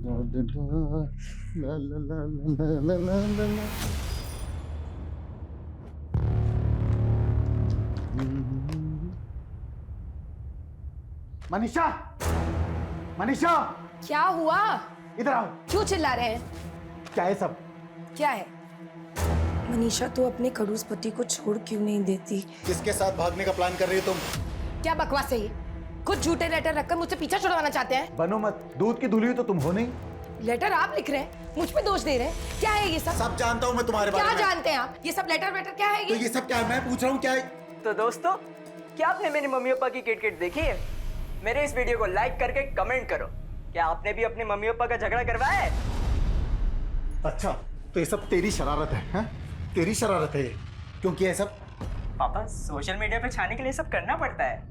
मनीषा, मनीषा, क्या हुआ? इधर आओ। क्यों चिल्ला रहे हैं? क्या है सब? क्या है? मनीषा तो अपने खड़ूस पति को छोड़ क्यों नहीं देती? किसके साथ भागने का प्लान कर रही हो तुम? क्या बकवास है ये? खुद झूठे लेटर रखकर मुझसे पीछा छुड़वाना चाहते हैं? बनो मत, दूध की धुली हुई तो तुम हो नहीं। लेटर आप लिख रहे हैं, मुझ पे दोष दे रहे हैं। क्या है ये सब? सब जानता हूँ मैं तुम्हारे बारे क्या में। जानते हैं आप? ये सब लेटर वेटर क्या है तो ये? ये सब क्या है? मैं पूछ रहा हूँ क्या है? तो दोस्तों, क्या आपने मेरी मम्मी पापा की किटकिट देखी है? मेरे इस वीडियो को लाइक करके कमेंट करो। क्या आपने भी अपने मम्मी पापा का झगड़ा करवाया है? अच्छा, तो ये सब तेरी शरारत है, हैं? तेरी शरारत है ये, क्योंकि ये सब पापा, सोशल मीडिया पे छाने के लिए सब करना पड़ता है।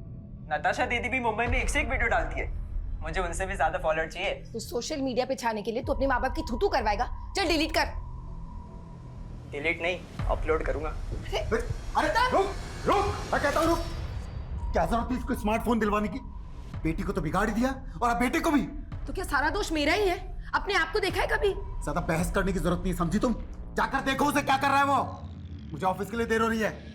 नताशा दीदी भी मुंबई में एक से एक वीडियो डालती है। मुझे उनसे भी ज्यादा फॉलोअर चाहिए। तो सोशल मीडिया पे छाने के लिए तो अपने माँ बाप की थूथू करवाएगा। चल डिलीट कर। डिलीट नहीं, अपलोड करूंगा। अरे रुक, रुक, मैं कहता हूँ रुक। क्या जरूरत थी इसको स्मार्टफोन दिलवाने की? बेटी को तो बिगाड़ दिया और अब बेटे को भी। तो क्या सारा दोष मेरा ही है? अपने आप को देखा है कभी? ज्यादा बहस करने की जरूरत नहीं, समझी तुम? जाकर देखो उसे क्या कर रहा है वो। मुझे ऑफिस के लिए देर हो रही है।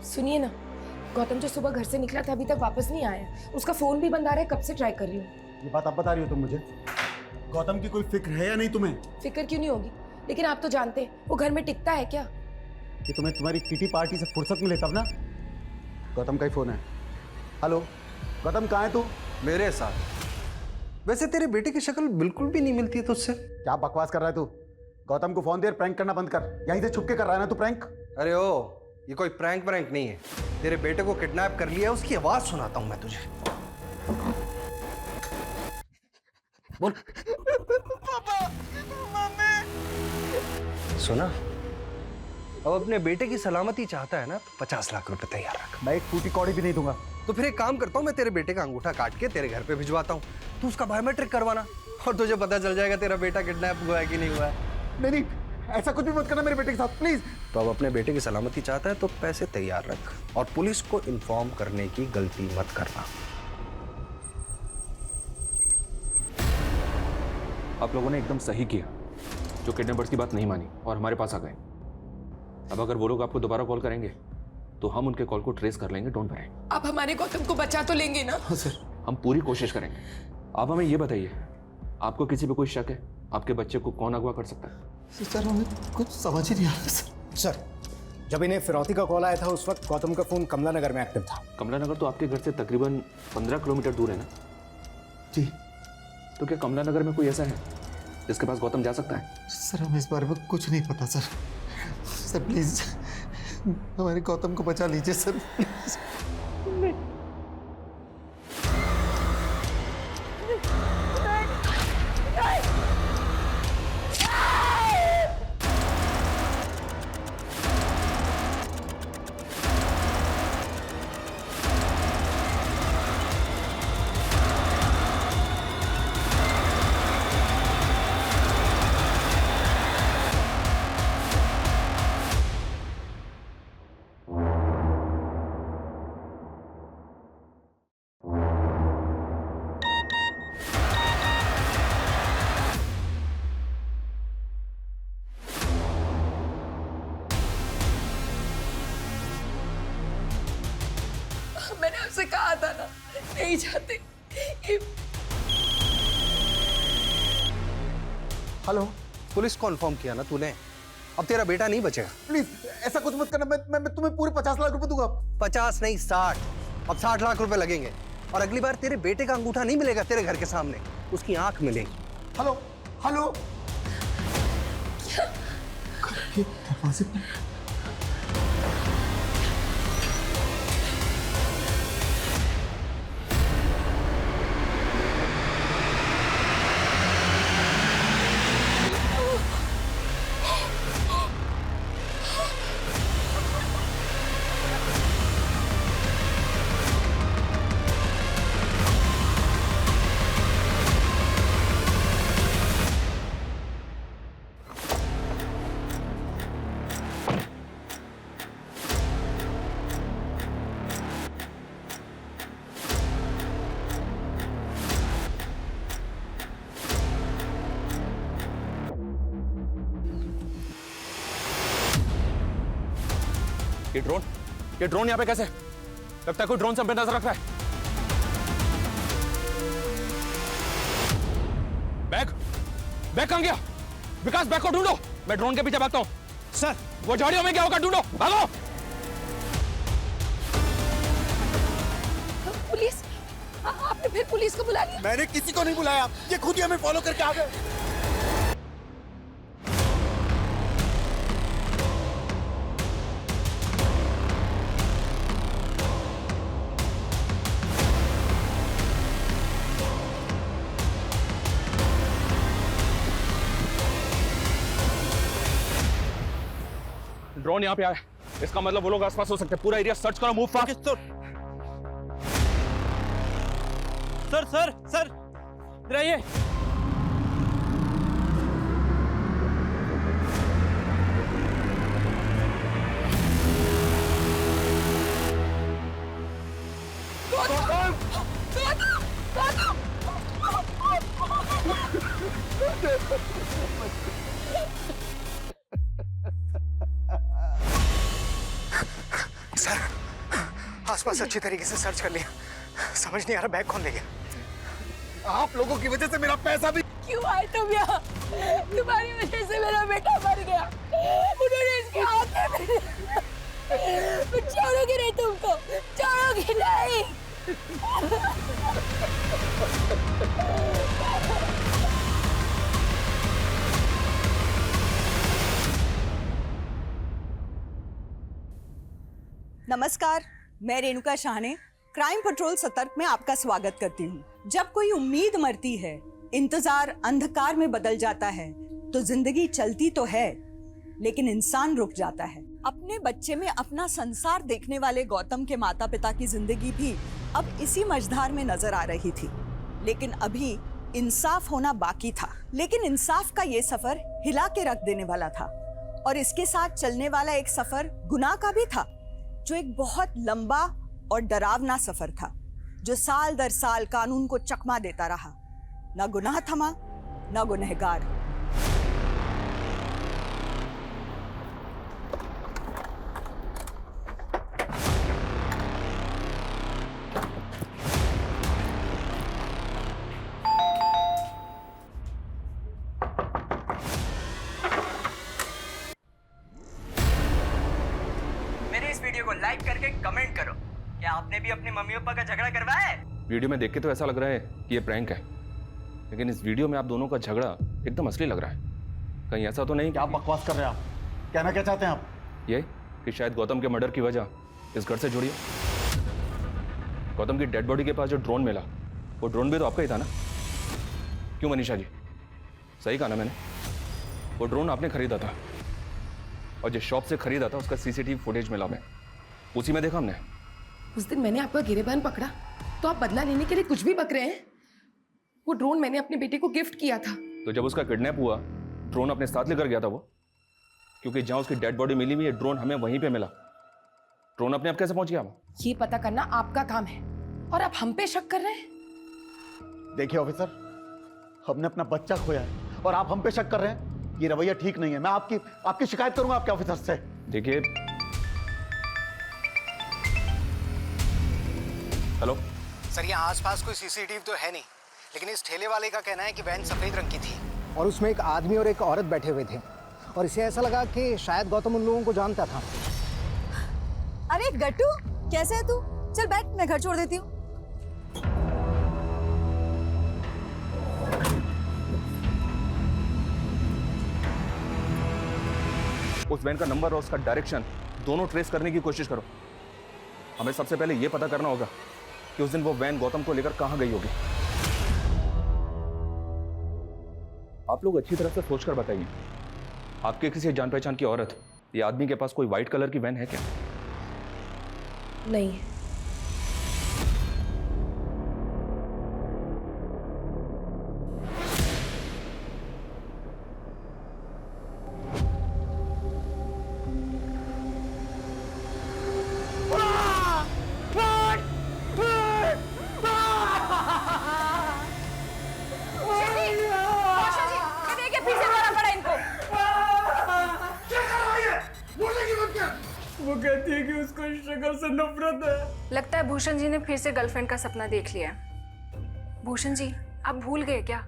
सुनिए ना, गौतम जो सुबह घर से निकला था अभी तक वापस नहीं आया। उसका फोन भी बंद आ रहा है, कब से ट्राई कर रही हूँ। ये बात अब बता रही हो तुम मुझे? गौतम की कोई फिक्र है या नहीं तुम्हें? फिक्र क्यों नहीं होगी, लेकिन आप तो जानते हैं वो घर में टिकता है क्या? कि तुम्हें तुम्हारी किटी पार्टी से फुर्सत मिले तब ना। गौतम का ही फोन है। हेलो गौतम, कहाँ है तू? मेरे साथ। वैसे तेरे बेटे की शक्ल बिल्कुल भी नहीं मिलती है तुझसे। क्या बकवास कर रहा है तू? गौतम को फोन दे, प्रैंक करना बंद कर। यहीं से छुप के कर रहा है ना तू प्रैंक? अरे ओ, ये कोई प्रैंक नहीं है। तेरे बेटे को किडनैप कर लिया, उसकी आवाज सुनाता हूं मैं तुझे। बोल। पापा, मम्मी। सुना? अब अपने बेटे की सलामती चाहता है ना, तो 50 लाख रुपए तैयार रख। मैं एक टूटी कौड़ी भी नहीं दूंगा। तो फिर एक काम करता हूँ, मैं तेरे बेटे का अंगूठा काट के तेरे घर पे भिजवाता हूँ। तू उसका बायोमेट्रिक करवाना और तुझे पता चल जाएगा तेरा बेटा किडनैप हुआ है कि नहीं हुआ है। नहीं नहीं, ऐसा कुछ भी मत करना मेरे बेटे के साथ प्लीज। तो अब अपने बेटे की सलामती चाहता है तो पैसे तैयार रख और पुलिस को इन्फॉर्म करने की गलती मत करना। आप लोगों ने एकदम सही किया जो किडनैपर्स की बात नहीं मानी और हमारे पास आ गए। अब अगर वो लोग आपको दोबारा कॉल करेंगे तो हम उनके कॉल को ट्रेस कर लेंगे। Don't worry. आप हमारे गौतम को बचा तो लेंगे ना? हाँ सर, हम पूरी कोशिश करेंगे। आप हमें ये बताइए, आपको किसी पे कोई शक है? आपके बच्चे को कौन अगवा कर सकता है? सर हमें कुछ समझ ही नहीं आ रहा सर। जब इन्हें फिरौती का कॉल आया था उस वक्त गौतम का फोन कमला नगर में एक्टिव था। कमला नगर तो आपके घर से तकरीबन 15 किलोमीटर दूर है ना? जी। तो क्या कमला नगर में कोई ऐसा है जिसके पास गौतम जा सकता है? सर हमें इस बारे में कुछ नहीं पता सर। सर प्लीज हमारे गौतम को बचा लीजिए सर, प्लीज। मैंने आपसे कहा था ना, नहीं चाहते। हेलो, पुलिस को इन्फॉर्म किया ना तूने? अब तेरा बेटा नहीं बचेगा। प्लीज ऐसा कुछ मत करना। मैं तुम्हें पूरे 50 लाख रुपए दूंगा। 50 नहीं 60। अब 60 लाख रुपए लगेंगे और अगली बार तेरे बेटे का अंगूठा नहीं मिलेगा तेरे घर के सामने, उसकी आंख मिलेगी। हेलो हेलो, ये दरवाजे पे ये ड्रोन यहाँ पे कैसे? लगता है कोई ड्रोन से हम पे नजर रख रहा है। बैग कहाँ गया? विकास, बैग को ढूंढो। मैं ड्रोन के पीछे भागता हूँ। सर, वो झाड़ियों में क्या होगा, ढूंढो, भागो। पुलिस? आपने फिर पुलिस को बुला लिया? मैंने किसी को नहीं बुलाया, ये खुद ही हमें फॉलो करके आ गए। ड्रोन यहाँ पे आया, इसका मतलब वो लोग आसपास हो सकते हैं। पूरा एरिया सर्च करो, मूव फास्ट। सर इधर आइए। सर, आसपास अच्छी तरीके से सर्च कर लिया, समझ नहीं आ रहा बैग कौन ले गया। आप लोगों की वजह से मेरा पैसा भी। क्यों आए तुम यहाँ? तुम्हारी वजह से मेरा बेटा मर गया। उन्होंने इसके हाथ में छोड़ोगे नहीं, तुमको छोड़ोगे नहीं। नमस्कार, मैं रेणुका शाहने क्राइम पेट्रोल सतर्क में आपका स्वागत करती हूँ। जब कोई उम्मीद मरती है, इंतजार अंधकार में बदल जाता है, तो जिंदगी चलती तो है, लेकिन इंसान रुक जाता है। अपने बच्चे में अपना संसार देखने वाले गौतम के माता पिता की जिंदगी भी अब इसी मझधार में नजर आ रही थी, लेकिन अभी इंसाफ होना बाकी था। लेकिन इंसाफ का ये सफर हिला के रख देने वाला था, और इसके साथ चलने वाला एक सफर गुनाह का भी था, जो एक बहुत लंबा और डरावना सफर था, जो साल दर साल कानून को चकमा देता रहा। ना गुनाह थमा, ना गुनहगार। मेरे इस वीडियो को लाइक करके कमेंट करो, क्या आपने भी अपने मम्मी पापा का झगड़ा करवाया है? वीडियो में देख के तो ऐसा लग रहा है कि ये प्रैंक है, लेकिन इस वीडियो में आप दोनों का झगड़ा एकदम असली लग रहा है। कहीं ऐसा तो नहीं? क्या बकवास कर रहे हैं आप? कहना क्या चाहते हैं आप? ये कि शायद गौतम के मर्डर की वजह इस घर से जुड़ी है। गौतम की डेड बॉडी के पास जो ड्रोन मिला, वो ड्रोन भी तो आपका ही था ना? क्यों मनीषा जी, सही कहा ना मैंने? वो ड्रोन आपने खरीदा था, और जिस शॉप से खरीदा था उसका सीसीटीवी फुटेज मिला हमें, उसी में देखा हमने। उस दिन मैंने आपका गिरेबान पकड़ा तो आप बदला लेने के लिए कुछ भी बक रहे हैं। वो ड्रोन मैंने अपने बेटे को गिफ्ट किया था। तो जब उसका किडनैप हुआ, ड्रोन अपने साथ लेकर गया था वो, क्योंकि जहां उसकी डेड बॉडी मिली हुई है, ड्रोन हमें वहीं पे मिला। ड्रोन अपने आप कैसे पहुंच गया? ये पता करना आपका काम है, और आप हम पे शक कर रहे हैं। देखिए ऑफिसर, हमने अपना बच्चा खोया है और आप हम पे शक कर रहे हैं। ये रवैया ठीक नहीं है। मैं आपकी शिकायत करूंगा आपके ऑफिसर से। देखिए, हेलो सर, यहाँ आसपास कोई सीसीटीवी तो है नहीं, लेकिन इस ठेले वाले का कहना है कि वैन सफेद रंग की थी और उसमें एक आदमी और एक औरत बैठे हुए थे, और इसे ऐसा लगा कि शायद गौतम उन लोगों को जानता था। अरे गट्टू, कैसे है तू? चल बैठ, मैं घर छोड़ देती हूँ। उस वैन का नंबर और उसका डायरेक्शन दोनों ट्रेस करने की कोशिश करो। हमें सबसे पहले यह पता करना होगा कि उस दिन वो वैन गौतम को लेकर कहां गई होगी। आप लोग अच्छी तरह से सोचकर बताइए, आपके किसी जान पहचान की औरत या आदमी के पास कोई व्हाइट कलर की वैन है क्या? नहीं। वो कहती है कि उसको इस शक्ल से नफरत है। लगता है भूषण जी ने फिर से गर्लफ्रेंड का सपना देख लिया है। भूषण जी, आप भूल गए क्या?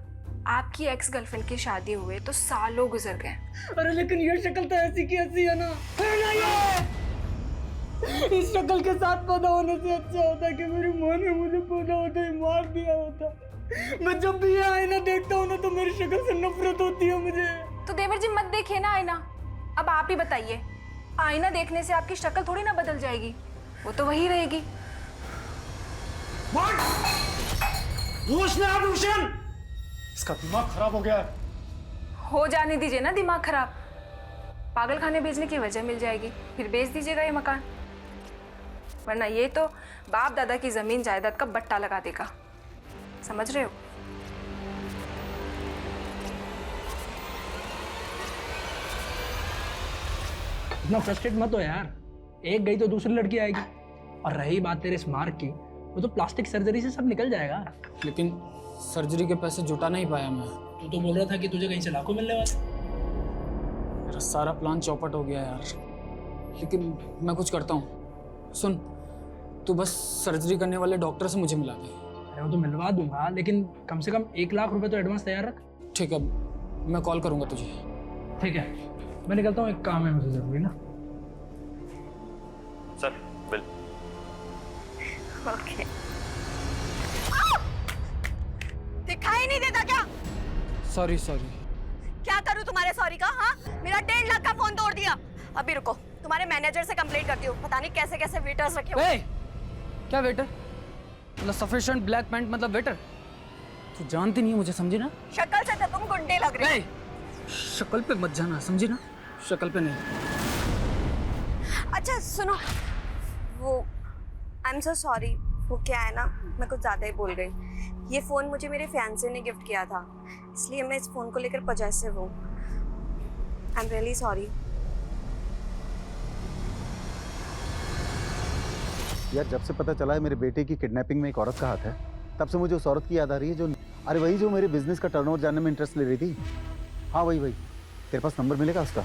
आपकी एक्स गर्लफ्रेंड की शादी हुए तो सालों गुजर गए। अरे लेकिन ये शक्ल तो ऐसी की ऐसी है ना ये। इस शक्ल के साथ पैदा होने से अच्छा होता कि मेरी माँ ने मुझे पैदा होते ही मार दिया होता। मैं जब भी ये आईना देखता हूँ ना तो मेरी शक्ल से नफरत होती है मुझे। तो देवर जी मत देखिए ना आईना। अब आप ही बताइए, आईना देखने से आपकी शक्ल थोड़ी ना बदल जाएगी, वो तो वही रहेगी। भूषण, इसका दिमाग खराब हो गया है। हो जाने दीजिए ना दिमाग खराब। पागल खाने भेजने की वजह मिल जाएगी, फिर बेच दीजिएगा ये मकान, वरना ये तो बाप दादा की जमीन जायदाद का बट्टा लगा देगा। समझ रहे हो? इतना फ्रस्ट्रेट मत हो यार, एक गई तो दूसरी लड़की आएगी। और रही बात तेरे इस मार्क की, वो तो प्लास्टिक सर्जरी से सब निकल जाएगा। लेकिन सर्जरी के पैसे जुटा नहीं पाया मैं। तू तो बोल रहा था कि तुझे कहीं से लाखों मिलने वाले। मेरा सारा प्लान चौपट हो गया यार। लेकिन मैं कुछ करता हूँ। सुन, तू बस सर्जरी करने वाले डॉक्टर से मुझे मिला दे। अरे वो तो मिलवा दूंगा, लेकिन कम से कम 1 लाख रुपए तो एडवांस तैयार रख। ठीक है, मैं कॉल करूँगा तुझे। ठीक है, मैं निकलता हूँ, एक काम है मुझे जरूरी ना। Sir bill. ओके। दिखाई नहीं देता क्या? सॉरी। क्या करूं तुम्हारे सॉरी का? हाँ, मेरा 1.5 लाख का फोन तोड़ दिया। अभी रुको, तुम्हारे मैनेजर से कंप्लेंट करती हूँ। पता नहीं कैसे कैसे वेटर्स रखे हुए। क्या वेटर? मतलब सफिशिएंट ब्लैक पैंट मतलब वेटर? तू जानती नहीं है मुझे, समझी ना? शक्ल से तो तुम गुंडे लग रहे हो। शक्ल पे मत जाना, समझी ना? शक्ल पे नहीं। अच्छा सुनो, वो आई एम सो सॉरी। वो क्या है ना, मैं कुछ ज़्यादा ही बोल गई। ये फ़ोन मुझे मेरे फियांसे ने गिफ्ट किया था, इसलिए मैं इस फ़ोन को लेकर पजेसिव हूँ। I am really sorry. यार, जब से पता चला है मेरे बेटे की किडनैपिंग में एक औरत का हाथ है, तब से मुझे उस औरत की याद आ रही है जो, अरे वही जो मेरे बिजनेस का टर्नओवर जानने में इंटरेस्ट ले रही थी। हाँ वही। तेरे पास नंबर मिलेगा उसका?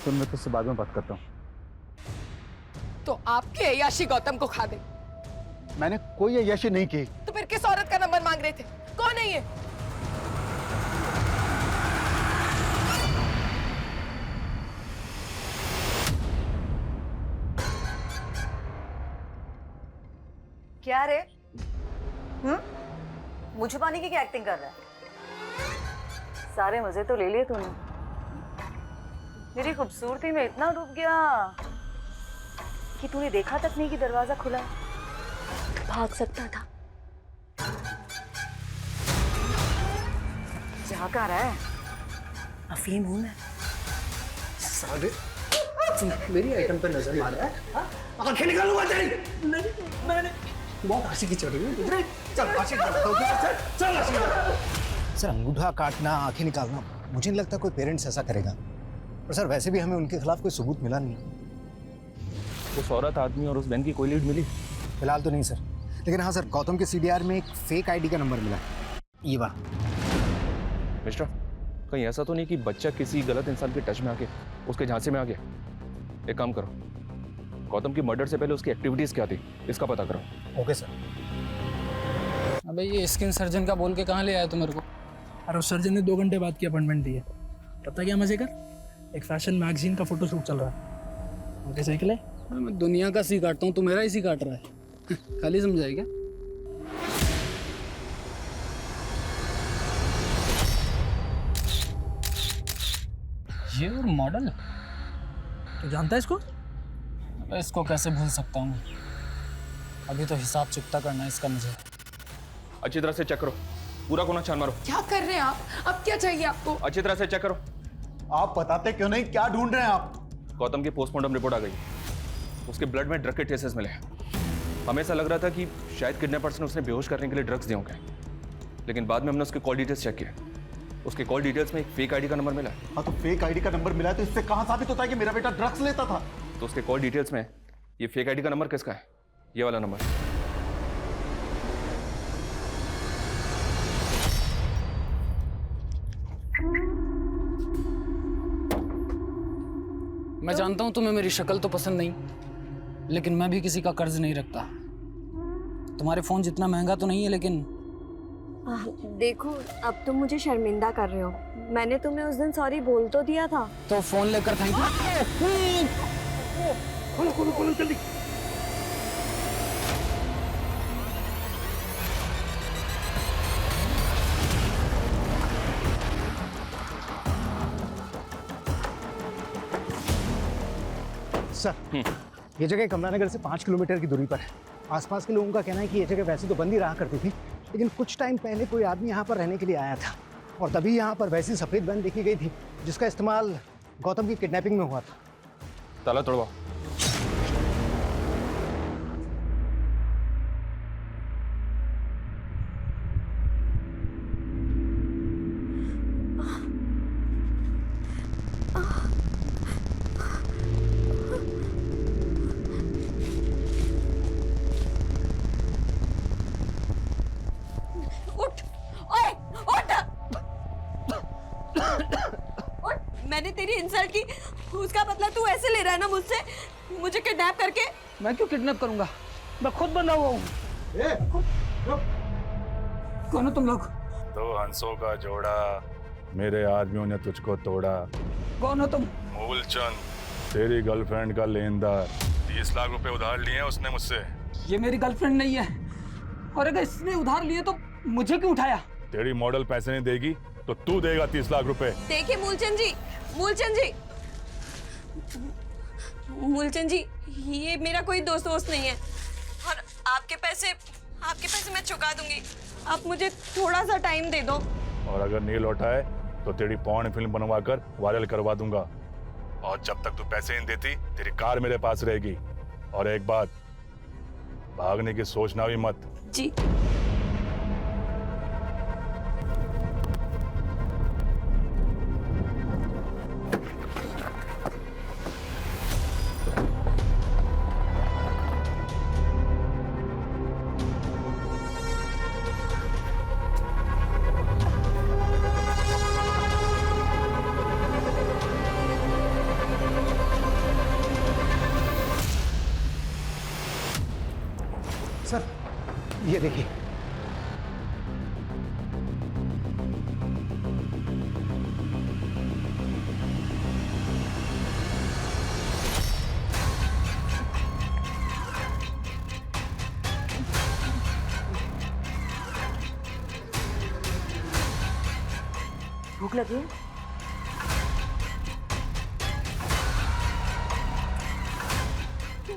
सुन, मैं तुझसे बाद में बात करता हूँ। तो आपके अय्याशी गौतम को खा दे। मैंने कोई अय्याशी नहीं की। तो फिर किस औरत का नंबर मांग रहे थे? कौन है ये? क्या रे? मुझे पानी की क्या एक्टिंग कर रहा है? सारे मजे तो ले लिए तूने। मेरी खूबसूरती में इतना डूब गया कि तूने देखा तक नहीं कि दरवाजा खुला है। भाग सकता था। जा कर रहा है? अफीम हूं मैं। साले मेरी आइटम पे नजर मार रहा है। आंखें निकालूंगा तेरी। मैंने बहुत हंसी की चढ़ रही है तुझे। चल हंसी चल हंसी। सर, अंगूठा काटना, आंखें निकालना, मुझे नहीं लगता कोई पेरेंट्स ऐसा करेगा। और सर वैसे भी हमें उनके खिलाफ कोई सबूत मिला नहीं। उस औरत, आदमी और उस बहन की कोई लीड मिली? फिलहाल तो नहीं सर, लेकिन हाँ सर, गौतम के सीडीआर में एक फेक आईडी का नंबर मिला। ये वाह। मिस्टर, कहीं ऐसा तो नहीं कि बच्चा किसी गलत इंसान के टच में आके उसके झांसे में आ गया? एक काम करो, गौतम की मर्डर से पहले उसकी एक्टिविटीज क्या थी, इसका पता करो। Okay sir. अबे ये स्किन सर्जन का बोल के कहाँ ले आया तू मेरे को? और उस सर्जन ने 2 घंटे बाद की अपॉइंटमेंट दी है। पता क्या मजे कर, एक फैशन मैगजीन का फोटोशूट चल रहा है। ओके सही के लिए मैं दुनिया का सी काटता हूँ, तू मेरा ही सी काट रहा है। खाली समझाई क्या? ये और मॉडल तो जानता है इसको? अबे इसको कैसे भूल सकता हूँ? अभी तो हिसाब चुकता करना है इसका मुझे। अच्छी तरह से चेक करो, पूरा कोना छान मारो। क्या कर रहे हैं आप? अब क्या चाहिए आपको? अच्छी तरह से चेक करो। आप बताते क्यों नहीं, क्या ढूंढ रहे हैं आप? गौतम की पोस्टमार्टम रिपोर्ट आ गई, उसके ब्लड में ड्रग के ट्रेसेस मिले। हमें ऐसा लग रहा था कि शायद किडनैपर्स ने उसने बेहोश करने के लिए ड्रग्स दिए होंगे, लेकिन बाद में हमने उसके कॉल डिटेल्स चेक किए। उसके कॉल डिटेल्स में एक फेक आईडी का नंबर मिला। हाँ, तो फेक आईडी का नंबर मिला है तो इससे कहां साबित होता है कि मेरा बेटा ड्रग्स लेता था? तो उसके कॉल डिटेल्स में ये फेक आईडी का नंबर किसका है? ये वाला नंबर। मैं जानता हूँ तुम्हें मेरी शक्ल तो पसंद नहीं, लेकिन मैं भी किसी का कर्ज नहीं रखता। तुम्हारे फोन जितना महंगा तो नहीं है, लेकिन देखो अब तुम मुझे शर्मिंदा कर रहे हो। मैंने तुम्हें उस दिन सॉरी बोल तो दिया था। तो फोन लेकर थैंक यू। खोलो जल्दी। सर, ये जगह कमलानगर से 5 किलोमीटर की दूरी पर है। आसपास के लोगों का कहना है कि ये जगह वैसे तो बंद ही रहा करती थी, लेकिन कुछ टाइम पहले कोई आदमी यहाँ पर रहने के लिए आया था और तभी यहाँ पर वैसी सफ़ेद वैन देखी गई थी जिसका इस्तेमाल गौतम की किडनैपिंग में हुआ था। ताला तोड़वाओ। मैंने तेरी इंसल्ट की, उसका बदला तू ऐसे ले रहा है ना मुझसे, मुझे किडनैप करके। मैं क्यों किडनैप करूंगा? मैं खुद बंधा हुआ हूँ। कौन हो तुम लोग? 2 हंसों का जोड़ा, मेरे आदमियों ने तुझको तोड़ा। कौन हो तुम? मूलचंद, तेरी गर्लफ्रेंड का लेनदार। 30 लाख रुपए उधार लिए हैं उसने मुझसे। ये मेरी गर्लफ्रेंड नहीं है, और अगर इसने उधार लिए तो मुझे क्यों उठाया? तेरी मॉडल पैसे नहीं देगी तो तू देगा 30 लाख रुपए। देखिए मूलचंद जी, ये मेरा कोई दोस्त नहीं है, और आपके पैसे मैं चुका दूंगी। आप मुझे थोड़ा सा टाइम दे दो। और अगर नहीं लौटाए तो तेरी पॉर्न फिल्म बनवाकर वायरल करवा दूंगा, और जब तक तू पैसे नहीं देती तेरी कार मेरे पास रहेगी। और एक बात, भागने की सोचना भी मत। जी। सर, ये देखिए। भूख लगी है?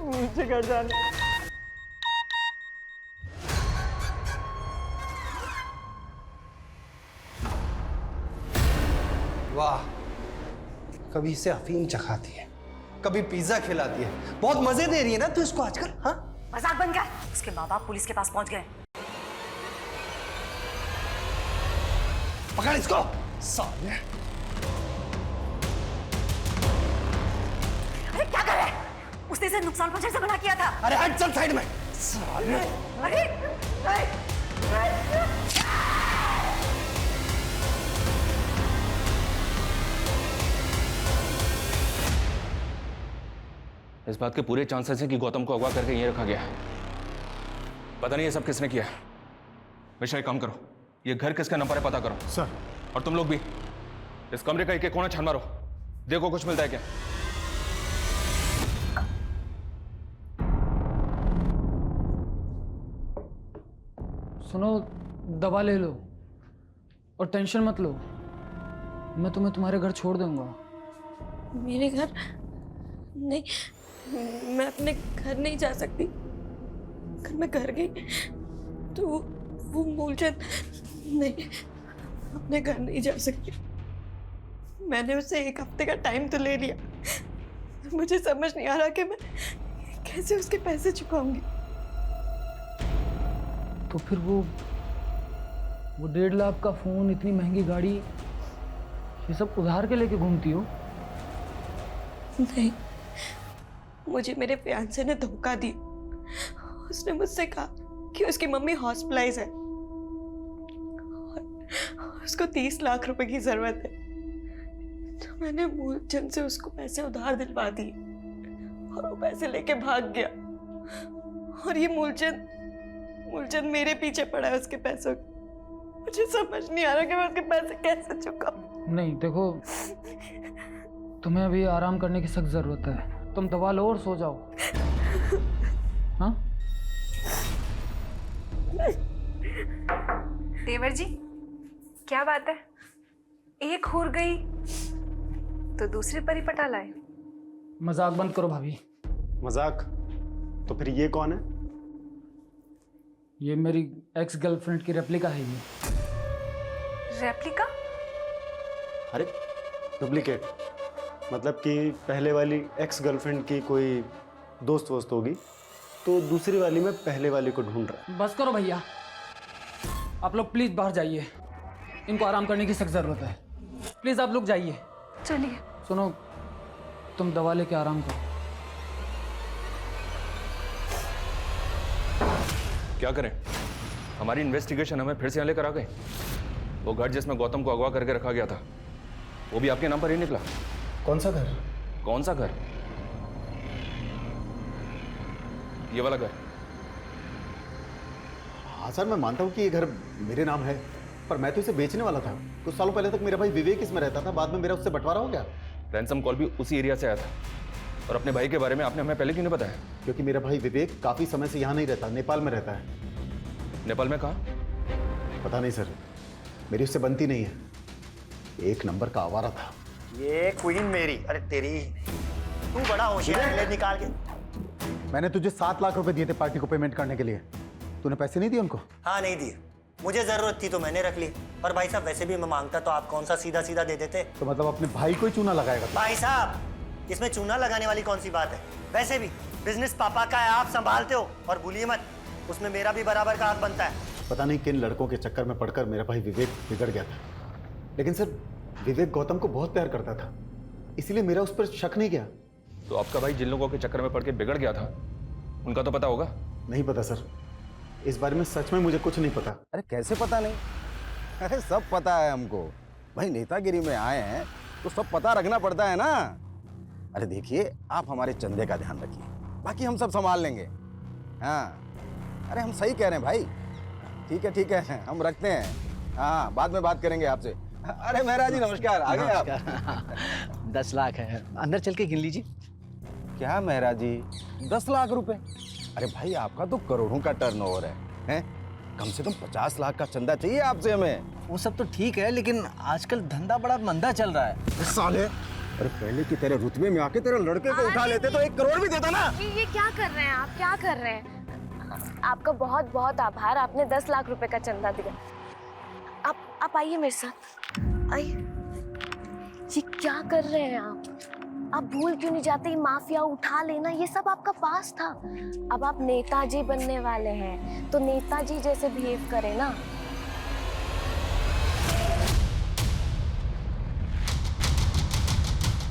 मुझे घर जाना। वाह, कभी इसे अफीम चखाती है, कभी पिज्जा खिलाती है। बहुत मजे दे रही है ना तू इसको आजकल। हाँ, मजाक बन गया। उसके माँ बाप पुलिस के पास पहुंच गए। पकड़ इसको साले। अरे क्या कर रहा है? उसने इसे नुकसान पहुंचाने से मना किया था। अरे हट, चल साइड में साले। इस बात के पूरे चांसेस हैं कि गौतम को अगवा करके यहीं रखा गया है। पता नहीं ये सब किसने किया है। मिश्रा, एक काम करो, ये घर किसका नंबर है पता करो। सर। और तुम लोग भी इस कमरे का एक कोना छान मारो, देखो कुछ मिलता है क्या। सुनो, दवा ले लो और टेंशन मत लो। मैं तुम्हें तुम्हारे घर छोड़ दूंगा। मेरे घर नहीं, मैं अपने घर नहीं जा सकती। अगर मैं घर गई तो वो मूलचंद, नहीं, अपने घर नहीं जा सकती। मैंने उससे 1 हफ्ते का टाइम तो ले लिया, मुझे समझ नहीं आ रहा कि मैं कैसे उसके पैसे चुकाऊंगी। तो फिर वो 1.5 लाख का फोन, इतनी महंगी गाड़ी, ये सब उधार के लेके घूमती हो? नहीं, मुझे मेरे फियांसे ने धोखा दिया। उसने मुझसे कहा कि उसकी मम्मी हॉस्पिटलाइज है और उसको 30 लाख रुपए की जरूरत है। तो मैंने मूलचंद से उसको पैसे उधार दिलवा दिए और वो पैसे लेके भाग गया। और ये मूलचंद मेरे पीछे पड़ा है उसके पैसों की। मुझे समझ नहीं आ रहा कि मैं उसके पैसे कैसे चुकाऊं। नहीं देखो, तुम्हें अभी आराम करने की सख्त जरूरत है। तुम दवा लो और सो जाओ। हाँ? देवर जी, क्या बात है? एक हुर गई तो दूसरी परी पटा लाए। मजाक बंद करो भाभी। मजाक? तो फिर ये कौन है? ये मेरी एक्स गर्लफ्रेंड की रेप्लिका है। ये रेप्लिका? अरे डुप्लीकेट मतलब कि पहले वाली एक्स गर्लफ्रेंड की कोई दोस्त वोस्त होगी तो दूसरी वाली में पहले वाली को ढूंढ रहा है। बस करो भैया, आप लोग प्लीज बाहर जाइए। इनको आराम करने की सख्त जरूरत है। प्लीज आप लोग जाइए। चलिए। सुनो, तुम दवा लेके आराम करो। क्या करें? हमारी इन्वेस्टिगेशन हमें फिर से यहाँ लेकर आ गए। वो घर जिसमें गौतम को अगवा करके रखा गया था, वो भी आपके नाम पर ही निकला। कौन सा घर? कौन सा घर? ये वाला घर। हाँ सर, मैं मानता हूँ कि ये घर मेरे नाम है, पर मैं तो इसे बेचने वाला था। कुछ सालों पहले तक मेरा भाई विवेक इसमें रहता था, बाद में मेरा उससे बंटवारा हो गया। रैंसम कॉल भी उसी एरिया से आया था। और अपने भाई के बारे में आपने हमें पहले क्यों नहीं बताया? क्योंकि मेरा भाई विवेक काफी समय से यहाँ नहीं रहता, नेपाल में रहता है। नेपाल में कहाँ? पता नहीं सर, मेरी उससे बनती नहीं है। एक नंबर का आवारा था। ये क्वीन मेरी, अरे तेरी, तू बड़ा होशियार ले निकाल के। मैंने तुझे 7 लाख रुपए दिए थे पार्टी को पेमेंट करने के लिए, तूने पैसे नहीं दिए उनको? हाँ नहीं दिए, मुझे जरूरत थी तो मैंने रख ली। और भाई साहब वैसे भी मैं मांगता तो आप कौन सा सीधा सीधा दे देते। तो मतलब अपने भाई को ही चूना लगाएगा? भाई साहब इसमें चूना लगाने वाली कौन सी बात है? वैसे भी बिजनेस पापा का है, आप संभालते हो। और भूलिए मत, उसमें मेरा भी बराबर का हाथ बनता है। पता नहीं किन लड़कों के चक्कर में पड़कर मेरा भाई विवेक बिगड़ गया था, लेकिन सर विवेक गौतम को बहुत प्यार करता था, इसलिए मेरा उस पर शक नहीं गया। तो आपका भाई जिन लोगों के चक्कर में पड़ के बिगड़ गया था, उनका तो पता होगा? नहीं पता सर, इस बारे में सच में मुझे कुछ नहीं पता। अरे कैसे पता नहीं? अरे सब पता है हमको। भाई नेतागिरी में आए हैं तो सब पता रखना पड़ता है ना। अरे देखिए, आप हमारे चंदे का ध्यान रखिए, बाकी हम सब संभाल लेंगे। हाँ, अरे हम सही कह रहे हैं भाई। ठीक है, हम रखते हैं। हाँ, बाद में बात करेंगे आपसे। अरे मेहरा जी नमस्कार, आ गए आप? 10 लाख है, अंदर चल के गिन लीजिए। क्या मेहरा जी, 10 लाख रुपए? अरे भाई आपका तो करोड़ों का टर्नओवर है? कम से कम 50 लाख का चंदा चाहिए आपसे हमें। वो सब तो ठीक है, लेकिन आजकल धंधा बड़ा मंदा चल रहा है। साले, अरे पहले की तेरे रुतबे में आके तेरे लड़के को उठा लेते तो 1 करोड़ भी देता ना। ये क्या कर रहे हैं आप? क्या कर रहे हैं? आपका बहुत बहुत आभार, आपने 10 लाख रुपए का चंदा दिया। आप आइए मेरे साथ, आइए। ये क्या कर रहे हैं आप भूल क्यों नहीं जाते? ये माफिया उठा लेना, ये सब आपका पास था। अब आप नेताजी बनने वाले हैं, तो नेताजी जैसे बिहेव करें ना।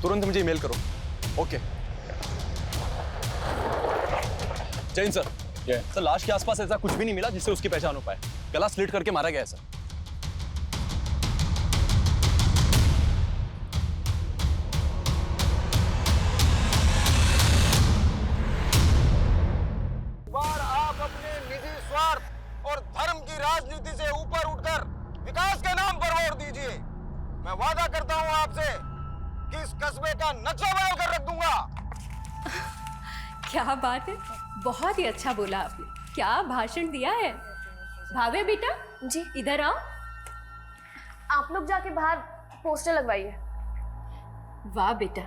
तुरंत मुझे ईमेल करो। ओके। जैन सर, सर लाश के आसपास ऐसा कुछ भी नहीं मिला जिससे उसकी पहचान हो पाए। गला स्लिट करके मारा गया है सर। आप अपने निजी स्वार्थ और धर्म की राजनीति से ऊपर उठकर विकास के नाम पर वोट दीजिए। मैं वादा करता हूं आपसे कि इस कस्बे का नक्शा बना कर रख दूंगा। क्या बात है, बहुत ही अच्छा बोला आपने। क्या भाषण दिया है। भावे बेटा जी, इधर आओ। आप लोग जाके बाहर पोस्टर लगवाइए। वाह बेटा,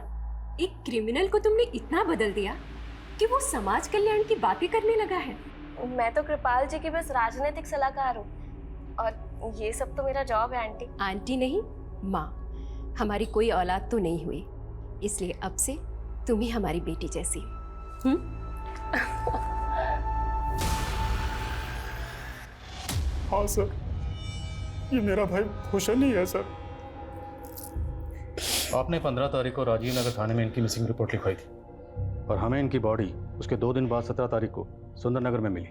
एक क्रिमिनल को तुमने इतना बदल दिया कि वो समाज कल्याण की बातें करने लगा है। मैं तो कृपाल जी की बस राजनीतिक सलाहकार हूँ, और ये सब तो मेरा जॉब है आंटी। आंटी नहीं, माँ। हमारी कोई औलाद तो नहीं हुई, इसलिए अब से तुम ही हमारी बेटी जैसी। हाँ सर, ये मेरा भाई भूषण ही है सर। आपने 15 तारीख को राजीव नगर थाने में इनकी मिसिंग रिपोर्ट लिखवाई थी, और हमें इनकी बॉडी उसके 2 दिन बाद 17 तारीख को सुंदर नगर में मिली।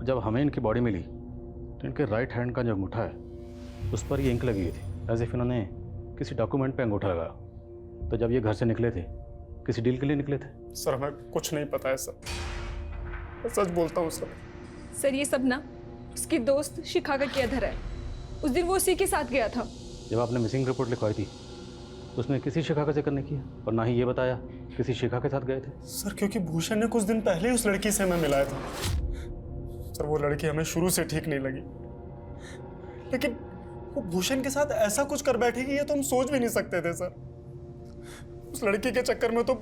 जब हमें इनकी बॉडी मिली तो इनके राइट हैंड का जो अंगूठा है उस पर ये इंक लगी हुई थी, एज इफ इन्होंने किसी डॉक्यूमेंट पे अंगूठा लगा। तो जब ये घर से निकले थे किसी डील के लिए निकले थे? सर हमें कुछ नहीं पता है सर, मैं सच बोलता हूँ सर। सर ये सब ना उसकी दोस्त शिखा का किया धरा है। उस दिन वो उसी के साथ गया था। जब आपने मिसिंग रिपोर्ट लिखवाई थी तो उसने किसी शिखा का जिक्र नहीं किया और ना ही ये बताया किसी शिखा के साथ गए थे। सर क्योंकि भूषण ने कुछ दिन पहले ही उस लड़की से हमें मिलाया था सर। वो लड़की हमें शुरू से ठीक नहीं लगी, लेकिन वो भूषण के साथ ऐसा कुछ कर बैठेगी ये तो हम सोच भी नहीं सकते थे सर। उस लड़की के चक्कर में तो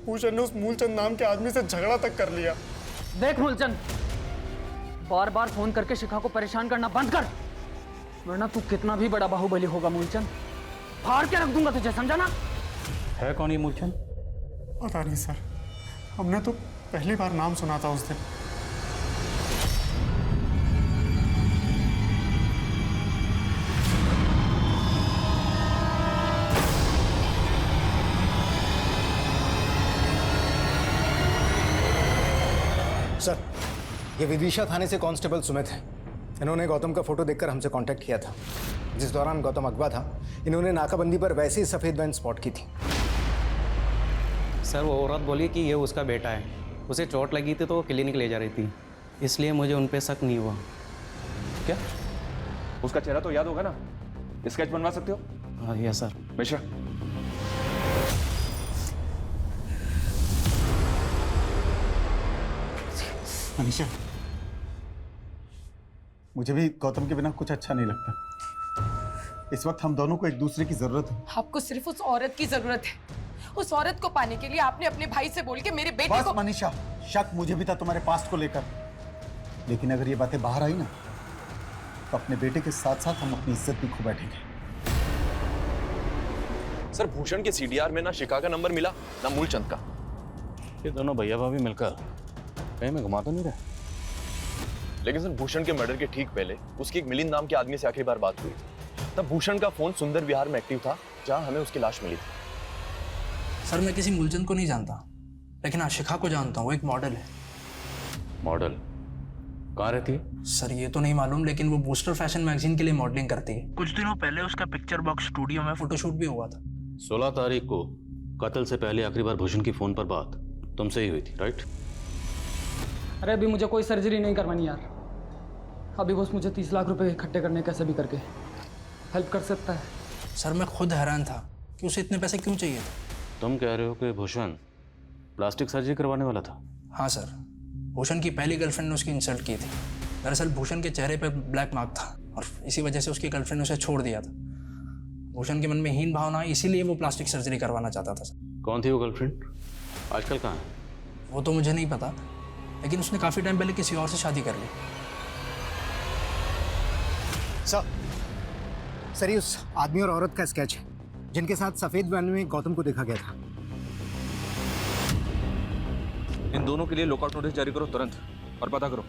भूषण ने उस मूलचंद नाम के आदमी से झगड़ा तक कर लिया। देख मूलचंद, बार बार फोन करके शिखा को परेशान करना बंद कर, वरना तू कितना भी बड़ा बाहुबली होगा मूलचंद, फाड़ के रख दूंगा तुझे, समझा ना? है कौन ये मूलचंद? पता नहीं सर, हमने तो पहली बार नाम सुना था उस दिन। सर, ये विदिशा थाने से कांस्टेबल सुमित है। इन्होंने गौतम का फोटो देखकर हमसे कांटेक्ट किया था। जिस दौरान गौतम अगवा था, इन्होंने नाकाबंदी पर वैसे ही सफ़ेद वैन स्पॉट की थी। सर वो औरत बोली कि ये उसका बेटा है, उसे चोट लगी थी तो वो क्लिनिक ले जा रही थी, इसलिए मुझे उन पे शक नहीं हुआ। क्या उसका चेहरा तो याद होगा ना? स्केच बनवा सकते हो? हाँ यस सर। मिश्रा मनीषा, मुझे भी गौतम के बिना कुछ अच्छा नहीं लगता। इस वक्त हम दोनों को एक दूसरे की जरूरत है। आपको सिर्फ उस औरत की जरूरत है। उस औरत को पाने के लिए आपने अपने भाई से बोल के मेरे बेटे को। मनीषा, शक मुझे भी था तुम्हारे पास्ट को लेकर, लेकिन अगर ये बातें बाहर आई ना तो अपने बेटे के साथ साथ हम अपनी इज्जत भी खो बैठेंगे। सर भूषण के सीडीआर में ना शिखा का नंबर मिला ना मूलचंद का। ये दोनों भैया भाभी मिलकर कहीं में घुमा तो नहीं रहे? लेकिन सर भूषण के मर्डर के ठीक पहले उसकी एक मिलिंद नाम के आदमी से आखिरी बार बात हुई थी। तब भूषण का फोन सुंदर विहार में एक्टिव था जहां हमें उसकी लाश मिली थी। सर मैं किसी मूलचंद को नहीं जानता, लेकिन हाँ शिखा को जानता हूँ। वो एक मॉडल है। मॉडल? कहाँ रहती है? सर ये तो नहीं मालूम, लेकिन वो बूस्टर फैशन मैगजीन के लिए मॉडलिंग करती है। कुछ दिनों पहले उसका पिक्चर बॉक्स स्टूडियो में फोटोशूट भी हुआ था। 16 तारीख को कत्ल से पहले आखिरी बार भूषण की फोन पर बात तुमसे ही हुई थी, राइट? अरे अभी मुझे कोई सर्जरी नहीं करवानी यार। अभी बस मुझे 30 लाख रुपए इकट्ठे करने कैसे भी करके हेल्प कर सकता है। सर मैं खुद हैरान था कि उसे इतने पैसे क्यों चाहिए थे। तुम कह रहे हो कि भूषण प्लास्टिक सर्जरी करवाने वाला था? हाँ सर, भूषण की पहली गर्लफ्रेंड ने उसकी इंसल्ट की थी। दरअसल भूषण के चेहरे पे ब्लैक मार्क था और इसी वजह से उसकी गर्लफ्रेंड ने उसे छोड़ दिया था। भूषण के मन में हीन भावना, इसीलिए वो प्लास्टिक सर्जरी करवाना चाहता था सर। कौन थी वो गर्लफ्रेंड? आजकल कहाँ है? वो तो मुझे नहीं पता, लेकिन उसने काफ़ी टाइम पहले किसी और से शादी कर ली। सर ये उस आदमी और औरत का स्केच है जिनके साथ सफेद वैन में गौतम को देखा गया था। इन दोनों के लिए लुकआउट नोटिस जारी करो तुरंत और पता करो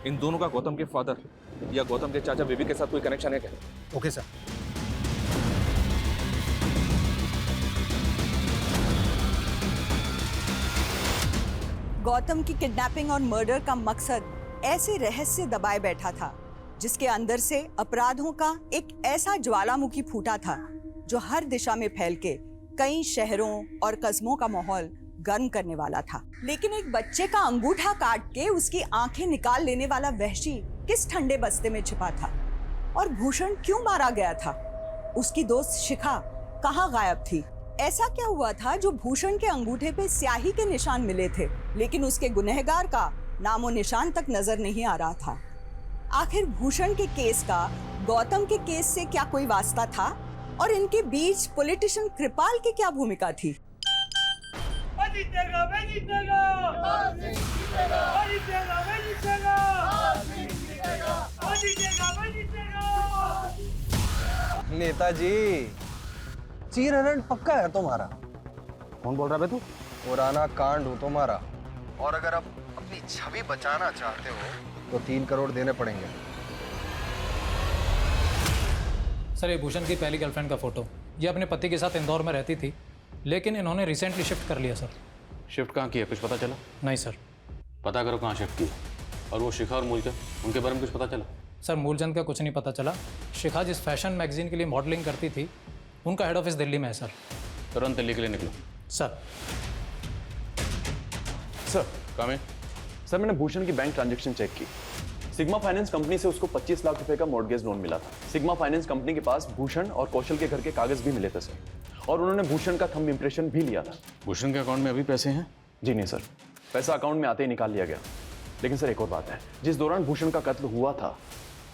इन दोनों का गौतम के फादर या गौतम के चाचा बेबी के साथ कोई कनेक्शन है क्या? Okay sir. गौतम की किडनैपिंग और मर्डर का मकसद ऐसे रहस्य दबाए बैठा था जिसके अंदर से अपराधों का एक ऐसा ज्वालामुखी फूटा था जो हर दिशा में फैल के कई शहरों और कस्बों का माहौल गर्म करने वाला था। लेकिन एक बच्चे का अंगूठा काट के उसकी आंखें निकाल लेने वाला वहशी किस ठंडे बस्ते में छिपा था और भूषण क्यों मारा गया था? उसकी दोस्त शिखा कहाँ गायब थी? ऐसा क्या हुआ था जो भूषण के अंगूठे पे स्याही के निशान मिले थे लेकिन उसके गुनहगार का नामो निशान तक नजर नहीं आ रहा था? आखिर भूषण के केस का गौतम के केस से क्या कोई वास्ता था और इनके बीच पॉलिटिशियन कृपाल की क्या भूमिका थी? नेताजी चीरहरण पक्का है तुम्हारा। कौन बोल रहा है तू? पुराना कांड हो तुम्हारा, और अगर आप अपनी छवि बचाना चाहते हो तो 3 करोड़ देने पड़ेंगे। सर ये भूषण की पहली गर्लफ्रेंड का फोटो, ये अपने पति के साथ इंदौर में रहती थी लेकिन इन्होंने रिसेंटली शिफ्ट कर लिया सर। शिफ्ट कहाँ किया, कुछ पता चला? नहीं सर। पता करो कहाँ शिफ्ट किया। और वो शिखा और मूलचंद, उनके बारे में कुछ पता चला? सर मूलचंद का कुछ नहीं पता चला। शिखा जिस फैशन मैगजीन के लिए मॉडलिंग करती थी उनका हेड ऑफिस दिल्ली में है सर। तुरंत दिल्ली के लिए निकलो। सर। सर काम है? सर मैंने भूषण की बैंक ट्रांजैक्शन चेक की। सिग्मा फाइनेंस कंपनी से उसको 25 लाख रुपए का मॉर्गेज लोन मिला था। सिग्मा फाइनेंस कंपनी के पास भूषण और कौशल के घर के कागज भी मिले थे सर, और उन्होंने भूषण का थंब इंप्रेशन भी लिया था। भूषण के अकाउंट में अभी पैसे हैं? जी नहीं सर, पैसा अकाउंट में आते ही निकाल लिया गया। लेकिन सर एक और बात है, जिस दौरान भूषण का कत्ल हुआ था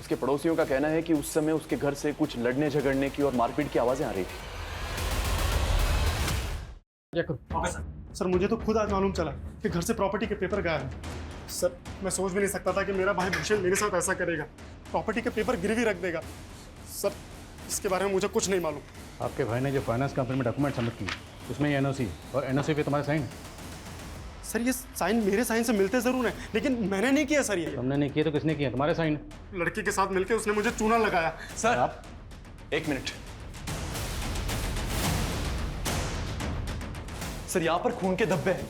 उसके पड़ोसियों का कहना है कि उस समय उसके घर से कुछ लड़ने झगड़ने की और मारपीट की आवाजें आ रही थी। सर मुझे तो खुद आज मालूम चला कि घर से प्रॉपर्टी के पेपर गायब हैं। सर मैं सोच भी नहीं सकता था कि मेरा भाई भूषण मेरे साथ ऐसा करेगा, प्रॉपर्टी के पेपर गिरवी रख देगा। सर इसके बारे में मुझे कुछ नहीं मालूम। आपके भाई ने जो फाइनेंस कंपनी में डॉक्यूमेंट सबमिट किए उसमें ये एनओसी और एनओसी पे तुम्हारे साइन। सर ये साइन मेरे साइन से मिलते जरूर हैं, लेकिन मैंने नहीं किया सर। ये तुमने नहीं किया तो किसने किया? तुम्हारे साइन। लड़की के साथ मिलकर उसने मुझे चूना लगाया। सर आप एक मिनट। सर यहाँ पर खून के धब्बे हैं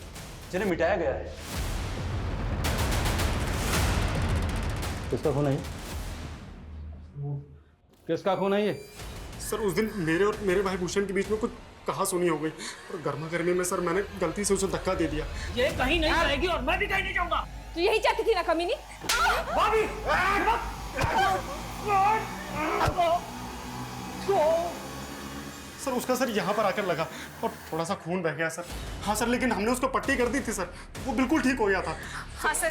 जिन्हें मिटाया गया है। किसका खून है? किसका खून है ये? सर उस दिन मेरे और मेरे भाई भूषण के बीच में कुछ कहा सुनी हो गई और गर्मा गर्मी में सर मैंने गलती से उसे धक्का दे दिया। ये कहीं नहीं जाएगी और मैं भी कहीं नहीं जाऊंगा। तो यही चाहती थी ना कमीनी? भाभी सर उसका सर यहाँ पर आकर लगा और थोड़ा सा खून बह गया सर। हाँ सर, लेकिन हमने उसको पट्टी कर दी थी सर, वो बिल्कुल ठीक हो गया था। हाँ सर,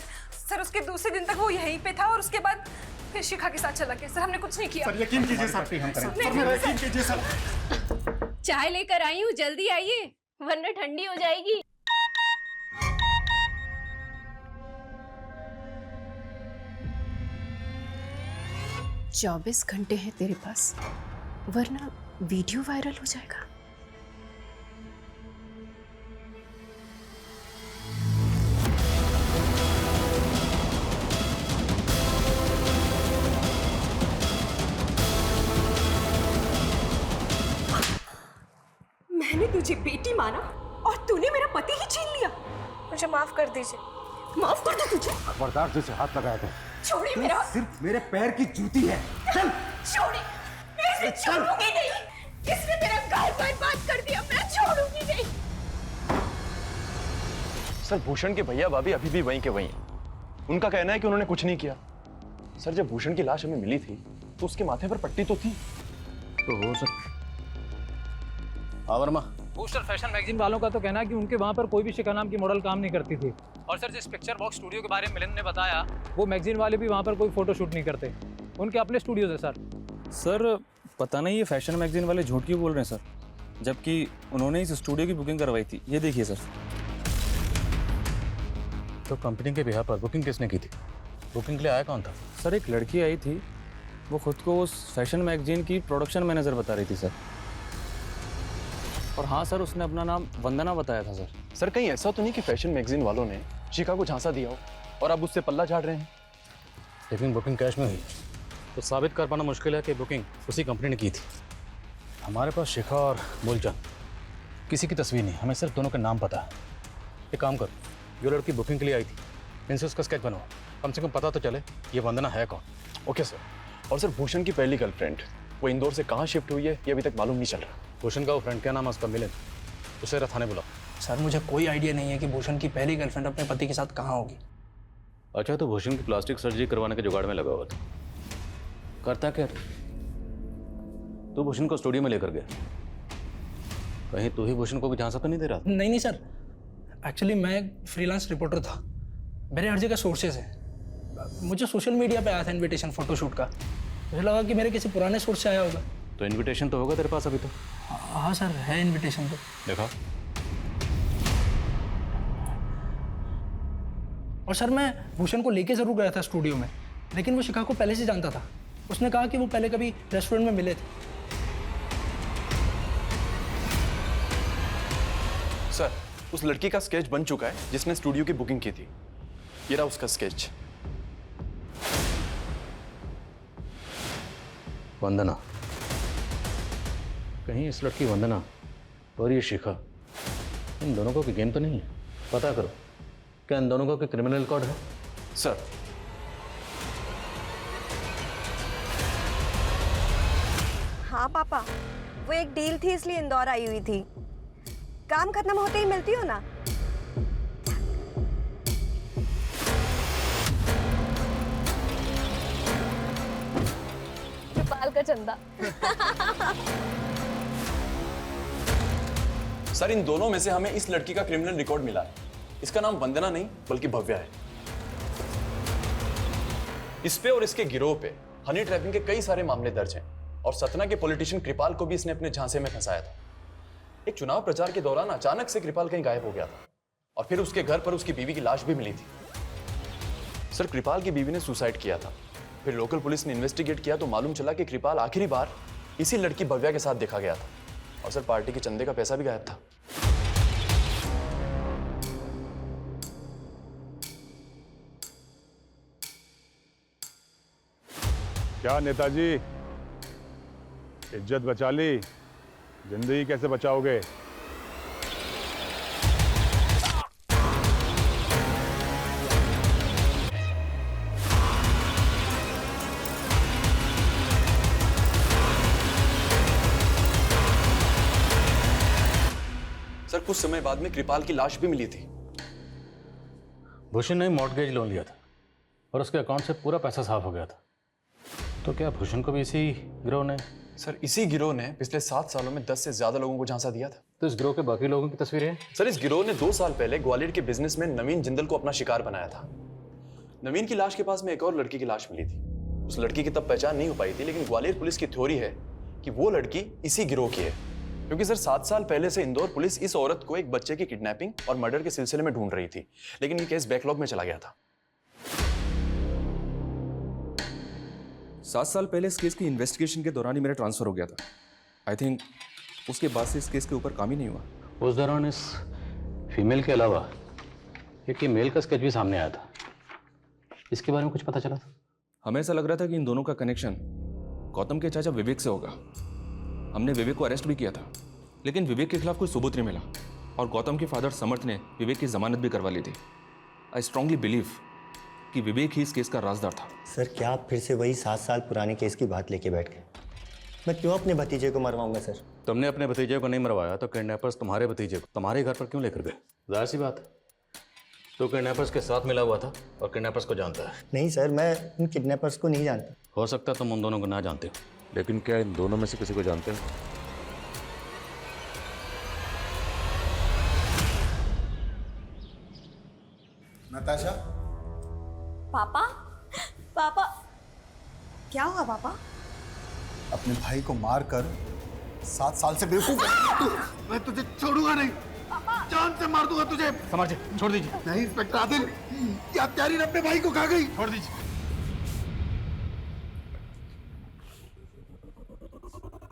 सर उसके दूसरे दिन तक वो यहीं पे था और उसके बाद फिर शिखा के साथ चला गया। सर हमने कुछ नहीं किया। सर यकीन कीजिए सर, सर मेरा यकीन कीजिए सर। चाय लेकर आई हूँ, जल्दी आइए वरना ठंडी हो जाएगी। चौबीस घंटे हैं तेरे पास, वरना वीडियो वायरल हो जाएगा। मैंने तुझे बेटी माना और तूने मेरा पति ही छीन लिया। मुझे माफ कर दीजिए। माफ कर दो तुझे। खबरदार तुझसे हाथ लगाया था। छोड़िए मेरा। सिर्फ मेरे पैर की जूती है। चल छोड़िए, मैं इसे छोड़ूंगी नहीं। इसने मेरा घर बर्बाद कर दिया, मैं छोड़ूंगी नहीं। सर भूषण के भैया भाभी अभी भी वहीं के वहीं हैं। उनका कहना है कि उन्होंने कुछ नहीं किया। सर जब भूषण की लाश हमें मिली थी तो उसके माथे पर पट्टी तो थी। तो हो सकता। वर्मा, बूस्टर फैशन मैगजीन वालों का तो कहना है कि उनके वहाँ पर कोई भी शिखा नाम की मॉडल काम नहीं करती थी। और सर जिस पिक्चर बॉक्स स्टूडियो के बारे में मिलिंद ने बताया, वो मैगजीन वाले भी वहाँ पर कोई फोटो शूट नहीं करते, उनके अपने स्टूडियोज है सर। सर पता नहीं ये फैशन मैगजीन वाले झूठ क्यों बोल रहे हैं सर, जबकि उन्होंने इस स्टूडियो की बुकिंग करवाई थी। ये देखिए सर। तो कंपनी के बिहार पर बुकिंग किसने की थी? बुकिंग के लिए आया कौन था? सर एक लड़की आई थी, वो खुद को उस फैशन मैगजीन की प्रोडक्शन मैनेजर बता रही थी सर। और हाँ सर, उसने अपना नाम वंदना बताया था सर। सर कहीं ऐसा तो नहीं कि फैशन मैगजीन वालों ने शिखा को झांसा दिया हो और अब उससे पल्ला झाड़ रहे हैं? लेकिन बुकिंग कैश में हुई तो साबित कर पाना मुश्किल है कि बुकिंग उसी कंपनी ने की थी। हमारे पास शिखा और मूलचंद किसी की तस्वीर नहीं, हमें सिर्फ दोनों के नाम पता है। एक काम कर, जो लड़की बुकिंग के लिए आई थी इनसे उसका स्केच बनवाओ, कम से कम पता तो चले ये वंदना है कौन। Okay sir. और सर भूषण की पहली गर्लफ्रेंड वो इंदौर से कहाँ शिफ्ट हुई है ये अभी तक मालूम नहीं चल रहा। भूषण का वो फ्रेंड, क्या नाम है उसका? मिलिंद। उसे थाने बुलाओ। सर मुझे कोई आइडिया नहीं है कि भूषण की पहली गर्लफ्रेंड अपने पति के साथ कहाँ होगी। अच्छा, तो भूषण की प्लास्टिक सर्जरी करवाने के जुगाड़ में लगा हुआ था। करता क्या तो भूषण को स्टूडियो में लेकर गया, कहीं तू ही भूषण को भी झांसा तो नहीं दे रहा? नहीं नहीं सर, एक्चुअली मैं एक फ्रीलांस रिपोर्टर था, मेरे हर जगह सोर्सेज हैं। मुझे सोशल मीडिया पे आया था इनविटेशन फोटोशूट का, मुझे लगा कि मेरे किसी पुराने सोर्स से आया होगा। तो इनविटेशन तो होगा तेरे पास अभी तो? हाँ सर है इनविटेशन तो। देखा। और सर मैं भूषण को लेके जरूर गया था स्टूडियो में, लेकिन वो शिखा को पहले से जानता था। उसने कहा कि वो पहले कभी रेस्टोरेंट में मिले थे। सर उस लड़की का स्केच बन चुका है जिसने स्टूडियो की बुकिंग की थी। ये रहा उसका स्केच। वंदना, कहीं इस लड़की वंदना और ये शिखा इन दोनों को कोई गेम तो नहीं है? पता करो, क्या इन दोनों का कोई क्रिमिनल रिकॉर्ड है? सर हाँ पापा, वो एक डील थी इसलिए इंदौर आई हुई थी। काम खत्म होते ही मिलती हो ना। कृपाल का चंदा। सर इन दोनों में से हमें इस लड़की का क्रिमिनल रिकॉर्ड मिला है। इसका नाम वंदना नहीं बल्कि भव्या है। इस पे और इसके गिरोह पे हनी ट्रैपिंग के कई सारे मामले दर्ज हैं और सतना के पॉलिटिशियन कृपाल को भी इसने अपने झांसे में फंसाया था। एक चुनाव प्रचार के दौरान अचानक से कृपाल कहीं गायब हो गया था और फिर उसके घर पर उसकी बीवी की लाश भी मिली थी। सर कृपाल की बीवी ने सुसाइड किया था। फिर लोकल पुलिस ने इन्वेस्टिगेट किया तो मालूम चला कि कृपाल आखिरी बार इसी लड़की भव्या के साथ देखा गया था और सर पार्टी के चंदे का पैसा भी गायब था। क्या नेताजी, इज्जत बचा ली, जिंदगी कैसे बचाओगे? सर कुछ समय बाद में कृपाल की लाश भी मिली थी। भूषण ने मॉर्टगेज लोन लिया था और उसके अकाउंट से पूरा पैसा साफ हो गया था। तो क्या भूषण को भी इसी गिरोह ने? सर इसी गिरोह ने पिछले 7 सालों में 10 से ज्यादा लोगों को झांसा दिया था। तो इस गिरोह के बाकी लोगों की तस्वीरें हैं? सर इस गिरोह ने 2 साल पहले ग्वालियर के बिजनेसमैन नवीन जिंदल को अपना शिकार बनाया था। नवीन की लाश के पास में एक और लड़की की लाश मिली थी। उस लड़की की तब पहचान नहीं हो पाई थी, लेकिन ग्वालियर पुलिस की थ्योरी है कि वो लड़की इसी गिरोह की है, क्योंकि सर 7 साल पहले से इंदौर पुलिस इस औरत को एक बच्चे की किडनैपिंग और मर्डर के सिलसिले में ढूंढ रही थी, लेकिन ये केस बैकलॉग में चला गया था। 7 साल पहले इस केस की इन्वेस्टिगेशन के दौरान ही मेरा ट्रांसफर हो गया था। आई थिंक उसके बाद से इस केस के ऊपर काम ही नहीं हुआ। उस दौरान इस फीमेल के अलावा एक मेल का स्केच भी सामने आया था। इसके बारे में कुछ पता चला था? हमें ऐसा लग रहा था कि इन दोनों का कनेक्शन गौतम के चाचा विवेक से होगा। हमने विवेक को अरेस्ट भी किया था, लेकिन विवेक के खिलाफ कोई सबूत नहीं मिला और गौतम के फादर समर्थ ने विवेक की जमानत भी करवा ली थी। आई स्ट्रांगली बिलीव कि विवेक ही इस केस का राजदार था। सर क्या आप फिर से वही 7 साल पुराने केस की बात लेके बैठ गए? मैं क्यों अपने भतीजे को मरवाऊंगा सर? तुमने अपने भतीजे को नहीं मरवाया तो किडनैपर्स तुम्हारे भतीजे को तुम्हारे घर पर क्यों लेकर गए? जाहिर सी बात है तो किडनैपर्स के साथ मिला हुआ था और किडनैपर्स को जानता है। नहीं सर, मैं उन किडनैपर्स को नहीं जानता। हो सकता है तुम उन दोनों को ना जानते हो, लेकिन क्या इन दोनों में से किसी को जानते हो? नताशा, पापा, पापा, क्या हुआ पापा? अपने भाई को मारकर 7 साल से बेवकूफ मैं तुझे छोड़ूंगा नहीं, जान से मार दूंगा तुझे। समझे, छोड़ दीजिए। नहीं इंस्पेक्टर आदिल, क्या प्यारी ने अपने भाई को खा गई। छोड़ दीजिए।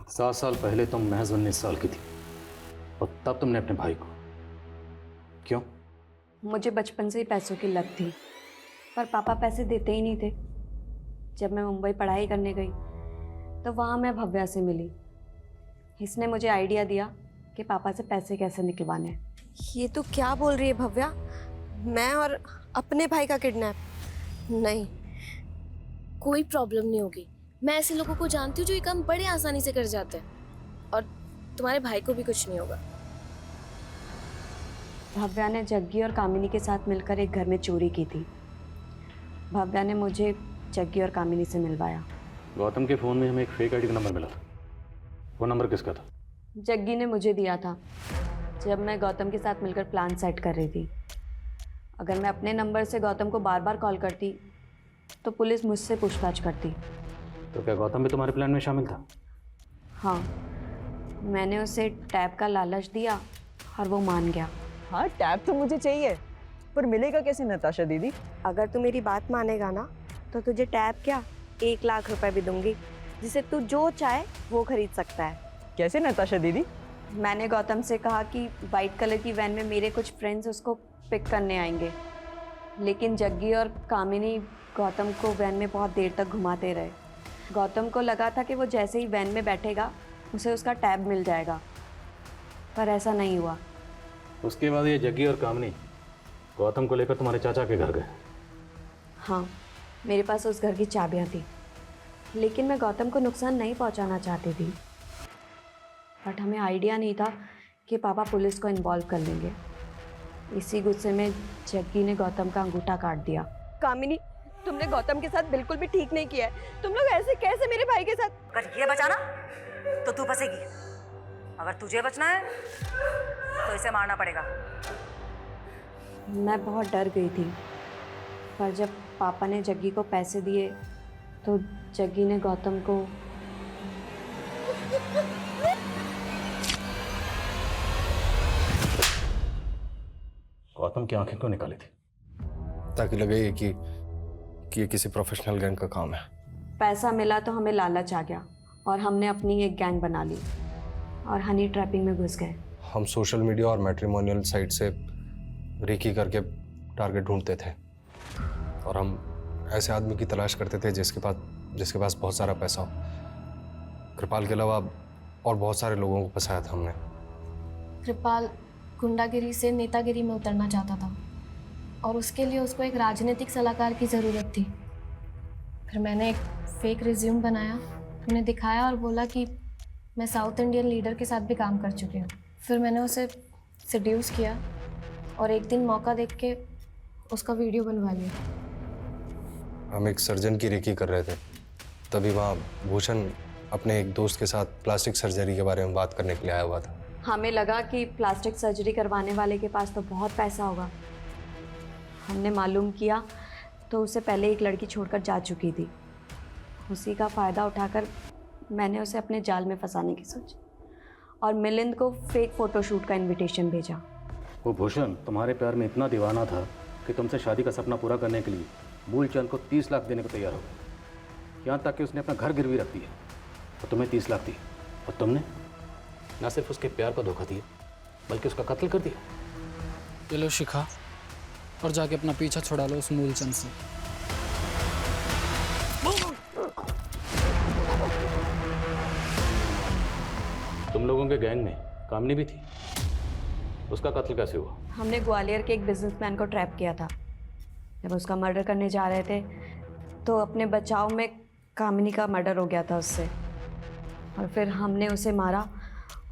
7 साल पहले तुम महज 19 साल की थी और तब तुमने अपने भाई को क्यों? मुझे बचपन से ही पैसों की लत थी, पर पापा पैसे देते ही नहीं थे। जब मैं मुंबई पढ़ाई करने गई तो वहाँ मैं भव्या से मिली। इसने मुझे आइडिया दिया कि पापा से पैसे कैसे निकलवाने हैं। ये तो क्या बोल रही है भव्या? मैं और अपने भाई का किडनैप? नहीं, कोई प्रॉब्लम नहीं होगी। मैं ऐसे लोगों को जानती हूँ जो ये काम बड़े आसानी से कर जाते हैं, और तुम्हारे भाई को भी कुछ नहीं होगा। भव्या ने जग्गी और कामिनी के साथ मिलकर एक घर में चोरी की थी। भव्या ने मुझे जग्गी और कामिनी से मिलवाया। गौतम के फ़ोन में हमें एक फेक आईडी का नंबर मिला था। वो नंबर किसका था? जग्गी ने मुझे दिया था जब मैं गौतम के साथ मिलकर प्लान सेट कर रही थी। अगर मैं अपने नंबर से गौतम को बार बार कॉल करती तो पुलिस मुझसे पूछताछ करती। तो क्या गौतम भी तुम्हारे प्लान में शामिल था? हाँ, मैंने उसे टैब का लालच दिया और वो मान गया। हाँ, टैब तो मुझे चाहिए, पर मिलेगा कैसे नताशा दीदी? अगर तू मेरी बात मानेगा ना तो तुझे टैब क्या 1 लाख रुपए भी दूंगी, जिसे तू जो चाहे वो खरीद सकता है। कैसे नताशा दीदी? मैंने गौतम से कहा कि वाइट कलर की वैन में मेरे कुछ फ्रेंड्स उसको पिक करने आएंगे, लेकिन जग्गी और कामिनी गौतम को वैन में बहुत देर तक घुमाते रहे। गौतम को लगा था कि वो जैसे ही वैन में बैठेगा उसे उसका टैब मिल जाएगा, पर ऐसा नहीं हुआ। उसके बाद ये जग्गी और कामिनी गौतम को लेकर तुम्हारे चाचा के घर गए। हाँ, मेरे पास उस घर की चाबियाँ थी, लेकिन मैं गौतम को नुकसान नहीं पहुंचाना चाहती थी। बट हमें आइडिया नहीं था कि पापा पुलिस को इन्वॉल्व कर लेंगे। इसी गुस्से में जग्गी ने गौतम का अंगूठा काट दिया। कामिनी, तुमने गौतम के साथ बिल्कुल भी ठीक नहीं किया है। तुम लोग ऐसे कैसे मेरे भाई के साथ? अगर ये बचाना तो तू फंसेगी, अगर तुझे बचना है तो इसे मारना पड़ेगा। मैं बहुत डर गई थी, पर जब पापा ने जग्गी को पैसे दिए तो जग्गी ने गौतम को गौतम की आंखें क्यों निकाली थी? ताकि लगे कि ये किसी प्रोफेशनल गैंग का काम है। पैसा मिला तो हमें लालच आ गया और हमने अपनी एक गैंग बना ली और हनी ट्रैपिंग में घुस गए। हम सोशल मीडिया और मैट्रिमोनियल साइट से रेकी करके टारगेट ढूंढते थे और हम ऐसे आदमी की तलाश करते थे जिसके पास बहुत सारा पैसा हो। कृपाल के अलावा और बहुत सारे लोगों को फंसाया था हमने। कृपाल गुंडागिरी से नेतागिरी में उतरना चाहता था और उसके लिए उसको एक राजनीतिक सलाहकार की ज़रूरत थी। फिर मैंने एक फेक रिज्यूम बनाया, उन्हें दिखाया और बोला कि मैं साउथ इंडियन लीडर के साथ भी काम कर चुकी हूँ। फिर मैंने उसे सेड्यूस किया और एक दिन मौका देख के उसका वीडियो बनवा लिया। हम एक सर्जन की रेकी कर रहे थे, तभी वहाँ भूषण अपने एक दोस्त के साथ प्लास्टिक सर्जरी के बारे में बात करने के लिए आया हुआ था। हमें लगा कि प्लास्टिक सर्जरी करवाने वाले के पास तो बहुत पैसा होगा। हमने मालूम किया तो उसे पहले एक लड़की छोड़कर जा चुकी थी। उसी का फ़ायदा उठाकर मैंने उसे अपने जाल में फंसाने की सोची और मिलिंद को फेक फ़ोटोशूट का इनविटेशन भेजा। वो भूषण तुम्हारे प्यार में इतना दीवाना था कि तुमसे शादी का सपना पूरा करने के लिए मूलचंद को 30 लाख देने को तैयार हो गया। यहाँ तक कि उसने अपना घर गिरवी रख दिया और तुम्हें 30 लाख दिए और तुमने ना सिर्फ उसके प्यार को धोखा दिया बल्कि उसका कत्ल कर दिया। ये लो शिखा, और जाके अपना पीछा छुड़ा लो उस मूलचंद से। तुम लोगों के गैंग में कामनी भी थी, उसका कत्ल कैसे हुआ? हमने ग्वालियर के एक बिजनेसमैन को ट्रैप किया था। जब उसका मर्डर करने जा रहे थे तो अपने बचाव में कामिनी का मर्डर हो गया था उससे, और फिर हमने उसे मारा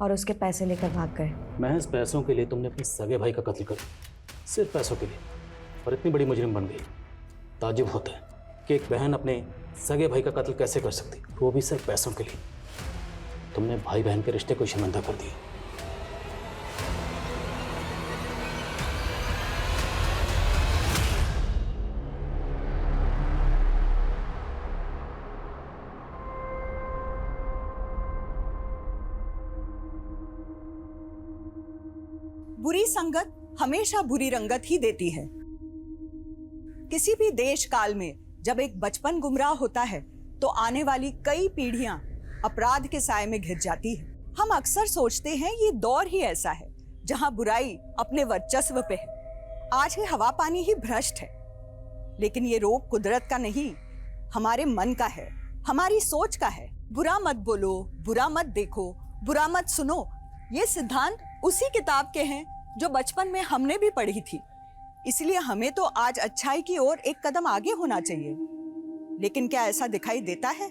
और उसके पैसे लेकर भाग गए। महज पैसों के लिए तुमने अपने सगे भाई का कत्ल कर, सिर्फ पैसों के लिए, और इतनी बड़ी मुजरिम बन गई। ताज्जुब होता है कि एक बहन अपने सगे भाई का कत्ल कैसे कर सकती, वो भी सिर्फ पैसों के लिए। तुमने भाई बहन के रिश्ते को शर्मिंदा कर दिया। बुरी संगत हमेशा बुरी रंगत ही देती है। किसी भी देश काल में जब एक बचपन गुमराह होता है तो आने वाली कई पीढ़ियां अपराध के साए में घिर जाती है। हम अक्सर सोचते हैं ये दौर ही ऐसा है जहां बुराई अपने वर्चस्व पे है। आज ये हवा पानी ही भ्रष्ट है, लेकिन ये रोग कुदरत का नहीं, हमारे मन का है, हमारी सोच का है। बुरा मत बोलो, बुरा मत देखो, बुरा मत सुनो, ये सिद्धांत उसी किताब के हैं जो बचपन में हमने भी पढ़ी थी। इसलिए हमें तो आज अच्छाई की ओर एक कदम आगे होना चाहिए। लेकिन क्या ऐसा दिखाई देता है?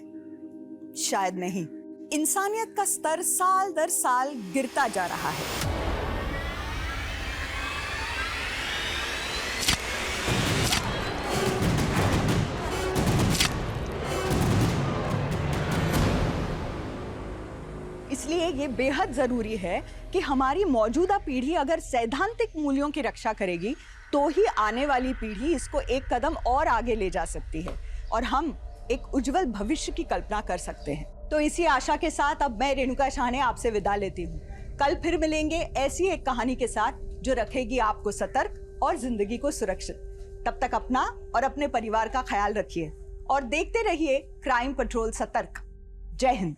शायद नहीं। इंसानियत का स्तर साल दर साल गिरता जा रहा है। इसलिए ये बेहद जरूरी है कि हमारी मौजूदा पीढ़ी अगर सैद्धांतिक मूल्यों की रक्षा करेगी तो ही आने वाली पीढ़ी इसको एक कदम और आगे ले जा सकती है और हम एक उज्जवल भविष्य की कल्पना कर सकते हैं। तो इसी आशा के साथ अब मैं रेणुका शाहने आपसे विदा लेती हूँ। कल फिर मिलेंगे ऐसी एक कहानी के साथ जो रखेगी आपको सतर्क और जिंदगी को सुरक्षित। तब तक अपना और अपने परिवार का ख्याल रखिए और देखते रहिए क्राइम पेट्रोल सतर्क। जय हिंद।